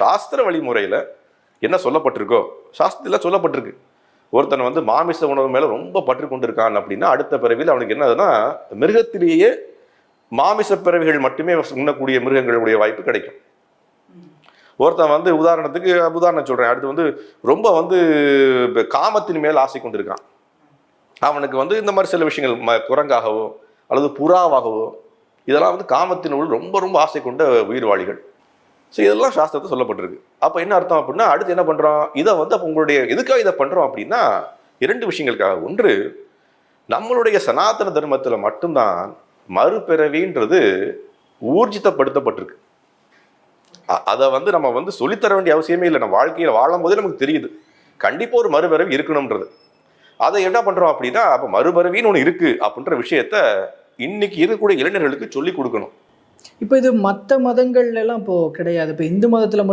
சாஸ்திர வழிமுறையில் என்ன சொல்லப்பட்டிருக்கோ, சாஸ்திரத்தில் சொல்லப்பட்டிருக்கு. ஒருத்தன் வந்து மாமிச உணவு மேலே ரொம்ப பற்று கொண்டிருக்கான் அப்படின்னா அடுத்த பிறவியில் அவனுக்கு என்னதுன்னா மிருகத்திலேயே மாமிச பிறவிகள் மட்டுமே உண்ணக்கூடிய மிருகங்களுடைய வாய்ப்பு கிடைக்கும். ஒருத்தன் வந்து உதாரணம் சொல்கிறேன், அடுத்து வந்து ரொம்ப வந்து காமத்தின் மேல் ஆசை கொண்டிருக்கான். அவனுக்கு வந்து இந்த மாதிரி சில விஷயங்கள் குரங்காகவோ அல்லது புறாவாகவோ இதெல்லாம் வந்து காமத்தினுள் ரொம்ப ரொம்ப ஆசை கொண்ட உயிர்வாளிகள். ஸோ இதெல்லாம் சாஸ்திரத்தை சொல்லப்பட்டிருக்கு. அப்போ என்ன அர்த்தம் அப்படின்னா அடுத்து என்ன பண்ணுறோம், இதை வந்து அப்போ உங்களுடைய எதுக்காக இதை பண்ணுறோம் அப்படின்னா 2 விஷயங்களுக்காக. ஒன்று, நம்மளுடைய சனாதன தர்மத்தில் மட்டும்தான் மறுபிறவின்றது ஊர்ஜிதப்படுத்தப்பட்டிருக்கு. அதை வந்து நம்ம வந்து சொல்லித்தர வேண்டிய அவசியமே இல்லை. நம்ம வாழ்க்கையில் வாழும் போதே நமக்கு தெரியுது கண்டிப்பாக ஒரு மறுபிறவி இருக்கணும்ன்றது. அதை என்ன பண்ணுறோம் அப்படின்னா அப்போ மறுபிறவின்னு ஒன்று இருக்குது அப்படின்ற விஷயத்த இன்னைக்கு இருக்கக்கூடிய இளைஞர்களுக்கு சொல்லி கொடுக்கணும். இப்போ இது மற்ற மதங்கள்ல எல்லாம் இப்போ கிடையாது. இப்போ இந்து மதத்துல மட்டும்